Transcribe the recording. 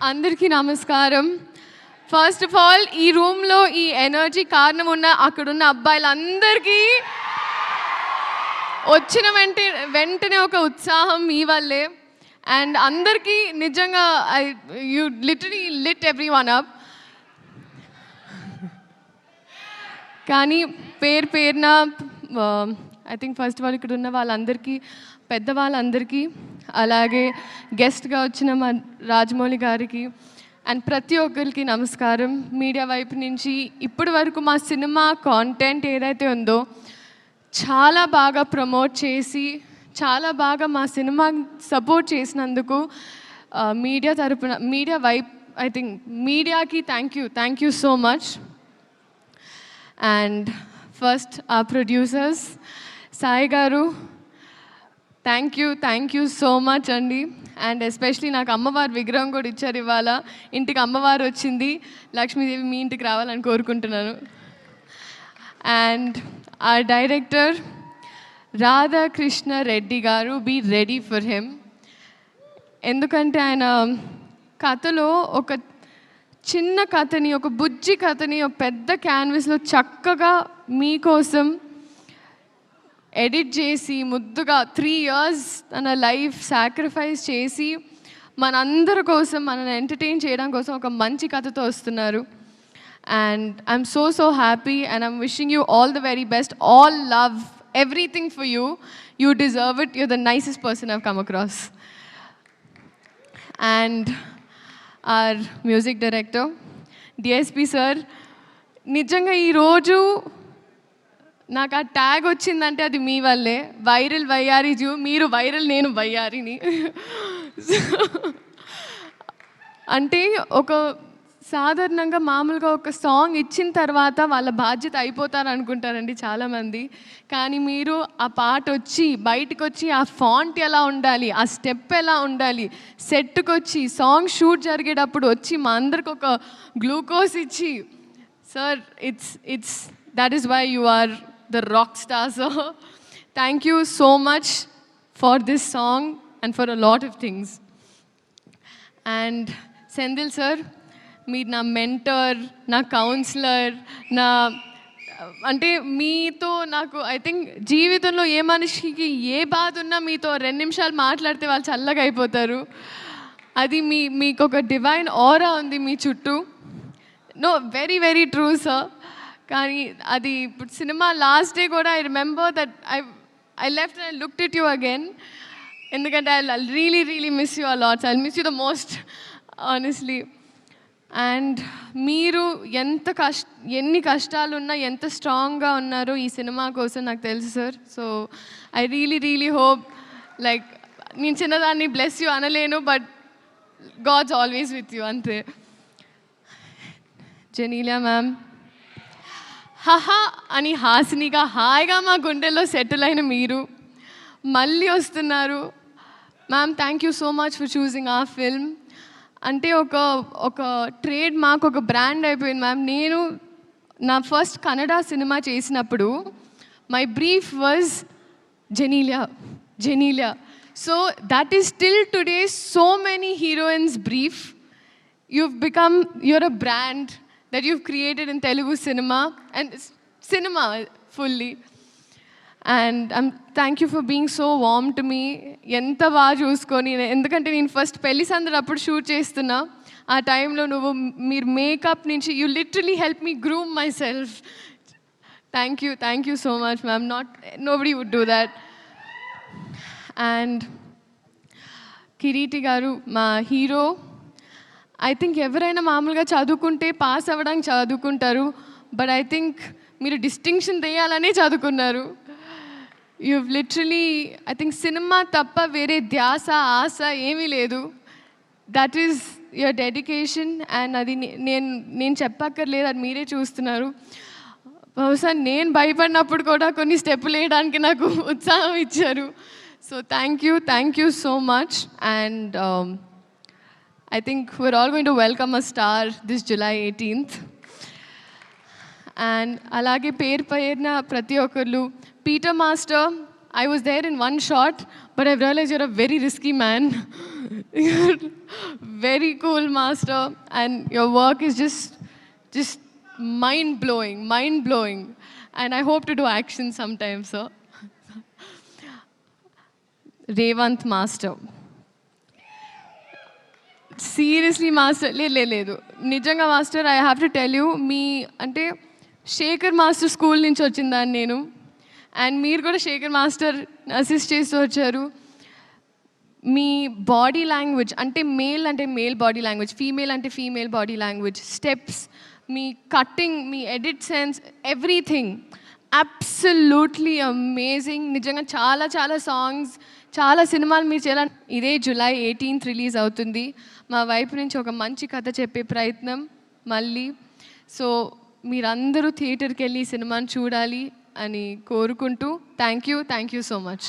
అందరికీ నమస్కారం. First of all ఈ రూమ్లో ఈ ఎనర్జీ కారణం ఉన్న అక్కడున్న అబ్బాయిలందరికీ వచ్చిన వెంటనే ఒక ఉత్సాహం మీ వల్లే. అండ్ అందరికీ నిజంగా you literally lit everyone up. కానీ పేరున I think first of all ఇక్కడ ఉన్న వాళ్ళందరికీ, పెద్దవాళ్ళందరికీ, అలాగే గెస్ట్గా వచ్చిన మా రాజమౌళి గారికి అండ్ ప్రతి ఒక్కరికి నమస్కారం. మీడియా వైపు నుంచి ఇప్పటి వరకు మా సినిమా కాంటెంట్ ఏదైతే ఉందో చాలా బాగా ప్రమోట్ చేసి చాలా బాగా మా సినిమా సపోర్ట్ చేసినందుకు మీడియా తరపున, మీడియా వైపు ఐ థింక్ మీడియాకి thank you so much. And first ఆ ప్రొడ్యూసర్స్ సాయి గారు, థ్యాంక్ యూ సో మచ్ అండి. అండ్ ఎస్పెషలీ నాకు అమ్మవారి విగ్రహం కూడా ఇచ్చారు ఇవాళ. ఇంటికి అమ్మవారు వచ్చింది, లక్ష్మీదేవి మీ ఇంటికి రావాలని కోరుకుంటున్నాను. అండ్ ఆ డైరెక్టర్ రాధాకృష్ణ రెడ్డి గారు, బీ రెడీ ఫర్ హిమ్. ఎందుకంటే ఆయన కథలో ఒక చిన్న కథని, ఒక బుజ్జి కథని ఒక పెద్ద క్యాన్వస్లో చక్కగా మీకోసం ఎడిట్ చేసి ముద్దుగా 3 years తన లైఫ్ సాక్రిఫైస్ చేసి మనందరి కోసం, మనల్ని ఎంటర్టైన్ చేయడం కోసం ఒక మంచి కథతో వస్తున్నారు. And I'm so happy and I'm wishing you all the very best. All love, everything for you. You deserve it. You're the nicest person I've come across. And our music director DSP sir, నిజంగా ఈరోజు నాకు ఆ tag వచ్చిందంటే అది మీ వల్లే. Viral వయ్యారి zoo, మీరు viral, నేను వయ్యారిని. అంటే ఒక సాధారణంగా మామూలుగా ఒక సాంగ్ ఇచ్చిన తర్వాత వాళ్ళ బాధ్యత అయిపోతారు అనుకుంటారండి చాలామంది. కానీ మీరు ఆ పాట వచ్చి బయటకు వచ్చి ఆ ఫాంట్ ఎలా ఉండాలి, ఆ స్టెప్ ఎలా ఉండాలి, సెట్కి వచ్చి సాంగ్ షూట్ జరిగేటప్పుడు వచ్చి మా అందరికి ఒక గ్లూకోజ్ ఇచ్చి, sir it's that is why you are the rock star, so thank you so much for this song and for a lot of things. And Sendil sir, మీరు నా మెంటర్, నా councillor, నా అంటే మీతో నాకు ఐ థింక్ జీవితంలో ఏ మనిషికి ఏ బాధ ఉన్నా మీతో 2 నిమిషాలు మాట్లాడితే వాళ్ళు చల్లగా అయిపోతారు. అది మీకు ఒక డివైన్ ఆరా ఉంది మీ చుట్టూ. No, very true sir. కానీ అది ఇప్పుడు సినిమా లాస్ట్ డే కూడా I remember that I left and I looked at you again. ఎందుకంటే I really miss you a lot. I miss you the most honestly. And మీరు ఎన్ని కష్టాలున్నా ఎంత స్ట్రాంగ్గా ఉన్నారో ఈ సినిమా కోసం నాకు తెలుసు sir. So I really hope, like నేను చిన్నదాన్ని బ్లెస్ యూ అనలేను, but god's always with you, అంతే. జెనీలియా మ్యామ్, హహా అని హాసినిగా హాయిగా మా గుండెల్లో సెటిల్ అయిన మీరు మళ్ళీ వస్తున్నారు. Ma'am, thank you so much for choosing ఆ ఫిల్మ్. అంటే ఒక ట్రేడ్ మార్క్, ఒక బ్రాండ్ అయిపోయింది మ్యామ్. నేను నా ఫస్ట్ కన్నడ సినిమా చేసినప్పుడు my brief was Genelia. So that is still today so many heroines brief. you're a brand that you've created in Telugu cinema and cinema fully. And thank you for being so warm to me. Enta baa chuskoni, endukante nenu first pelli sandara appudu shoot chestuna aa time lo nuvu meer makeup nunchi you literally helped me groom myself. Thank you so much ma'am. Nobody would do that. And Kiriti garu, ma hero, I think ఎవరైనా మామూలుగా చదువుకుంటే pass అవ్వడానికి చదువుకుంటారు, but I think మీరు distinction తెయాలనే చదువుకున్నారు. You literally I think cinema తప్ప వేరే ధ్యాస ఆశ ఏమీ లేదు. That is your dedication. And అది నేను చెప్పక్కర్లేదు, అది మీరే చూస్తున్నారు. బహుశా నేను భయపడినప్పుడు కూడా కొన్ని స్టెప్పులు వేయడానికి నాకు ఉత్సాహం ఇచ్చారు. So thank you so much. And I think we're all going to welcome a star this July 18th. And alage పేరున ప్రతి ఒక్కరు, Peter master, I was there in one shot, but I've realized you're a very risky man. Very cool, master, and your work is just mind blowing, mind blowing, and I hope to do action sometime, sir. Revant master, seriously master, లేదు నిజంగా master, I have to tell you, మీ అంటే Shekhar master school నుంచి వచ్చిందాన్ని నేను, and మీరు కూడా Shekhar master assist చేస్తూ వచ్చారు. మీ బాడీ లాంగ్వేజ్ అంటే మేల్ బాడీ లాంగ్వేజ్, ఫీమేల్ అంటే ఫీమేల్ బాడీ లాంగ్వేజ్, స్టెప్స్, మీ కట్టింగ్, మీ edit sense, everything absolutely amazing. నిజంగా చాలా చాలా సాంగ్స్, చాలా సినిమాలు మీరు చేయాలని. ఇదే July 18th రిలీజ్ అవుతుంది. మా వైపు నుంచి ఒక మంచి కథ చెప్పే ప్రయత్నం మళ్ళీ. సో మీరందరూ థియేటర్కి వెళ్ళి ఈ సినిమాని చూడాలి అని కోరుకుంటూ థ్యాంక్ యూ సో మచ్.